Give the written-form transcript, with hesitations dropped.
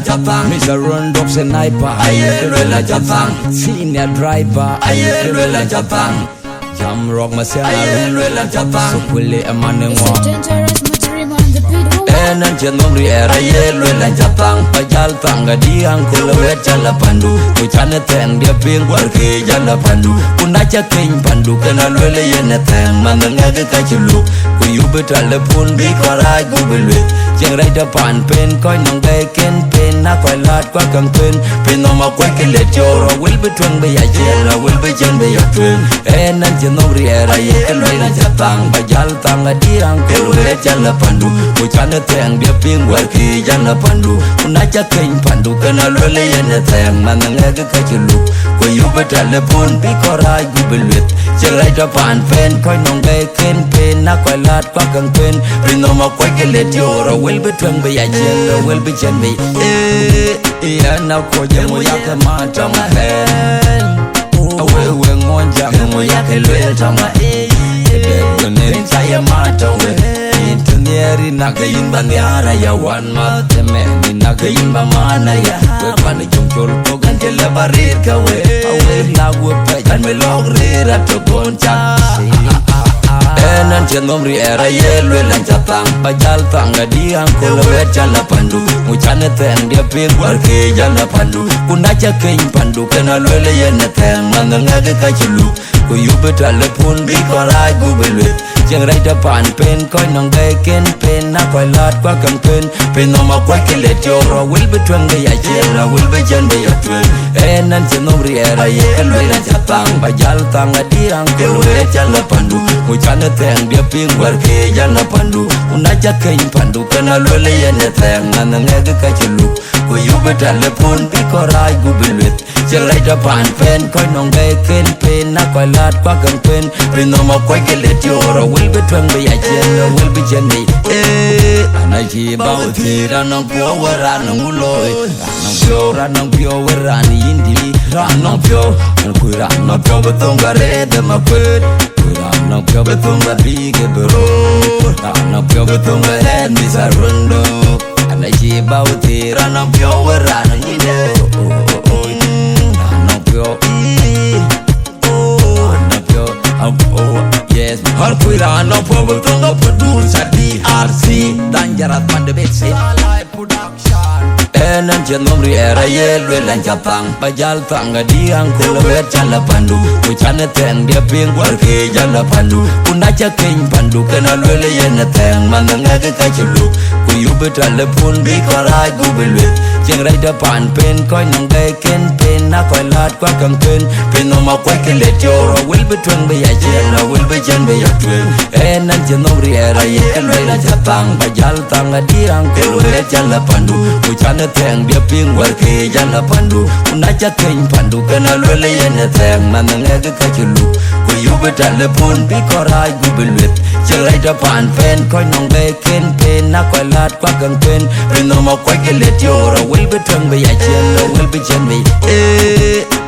Japang, Mr. Rondok Sniper, Ayelwela Japang, Senior Driver, Ayelwela Japang, Jam Rock Masana, Ayelwela Japang, Sukule Amanengwa. Enan Janomri era Ayelwela Japang, Pajal Tanga Diang Kulawet Jalapandu, Kuchane Teng dia Pingwar ke Jalapandu, Kunacha King Pandu Kanalwele Yeneteng, Mandangaga Kachulu, Kuyubetale Pun Bikora Gubelwe. Chẳng rai đa pan pen coi nong gai ken pen na coi lát qua cam pen pen no ma quay cái lệ cho ra will be twang be ya ra will be chen be ya twang en nan chen no riera ye kan le na japang ba jal tang a dirang ko le chan la pandu ko chan na teng dia ping war ki jan la pandu na cha ken pandu kana lo le ye na teng man nga ga ka chulu ko yu be ta le pon bi ko ra gu be le chẳng rai đa pan pen coi nong gai ken pen na coi lát qua cam pen pen no ma quay cái lệ cho ra will be twang be ya will be chen be ya na ko je mo ya ka ma trong hen awe we ngon ja mo ya ke le trong de ne sai ma trong intonieri na ga yin ban ya ra ya wan ma te me ni na ga yin ba ma na ya we pan chung chol to gan je la barir ka we awe na we pa kan me log re ra to kon cha Enan Janomri era Ayelwela Japang, Pajal Tanga Diang Kulawet Jalapandu, Muchane Teng dia Pingwar ke Jalapandu, Kunacha King Pandu Kanalwele Yeneteng, Mandangaga Kachulu, Kuyubetale Pun Bikora Gubelwe. Chẳng rai đa pan pen coi nong gai ken pen na coi lát qua cam pen no ma quay cái lệ cho ra will be twang be ya ra will be chen be ya twang enan Janomri era Ayelwela Japang, Pajal Tanga Diang Kulawet Jalapandu, Muchane Teng dia Pingwar ke Jalapandu, Unacha King Pandu Kanalwele Yeneteng, Mandangaga Kachulu, Kuyubetale Pun Bikora Gubelwe. Chẳng rai đa pan pen coi nong gai ken pen na coi lát qua cam pen no ma quay cái lệ cho ra will be twang be ya will be chen be ana chi bao thi ra nong pyo wa ra nong loi ra nong pyo wa ra ni indi ra nong pyo ku ra nong pyo betong gare de ma pet ra nong pyo betong ba bi ke bro ra nong pyo betong ba head mi sa rondo ana chi bao thi ra nong pyo wa ra ni indi ra nong pyo yes, har kuira no problem to no producer DRC Danjarat Mande Betse production Enan Janomri era Ayelwela Japang, Pajal Tanga Diang Kulawet Jalapandu, Kuchane Teng dia Pingwar ke Jalapandu, Kunacha King Pandu Kanalwele Yeneteng, Mandangaga Kachulu, Kuyubetale Pun Bikora Gubelwe. Chẳng rai đa pan pen coi nong gai ken pen na coi lát qua cam pen no ma quay cái lệ cho ra will be twang be ya ra will be chen be ya twang enan Janomri era Ayelwela Japang, Pajal Tanga Diang Kulawet Jalapandu, Kuchane Teng dia Pingwar ke Jalapandu, Unacha King Pandu Kanalwele Yeneteng, Mandangaga Kachulu, Kuyubetale Pun Bikora Gubelwe. Chẳng rai đa pan pen coi nong gai ken pen na coi lát qua cam pen no ma quay cái lệ cho ra will be twang be ya will be chen be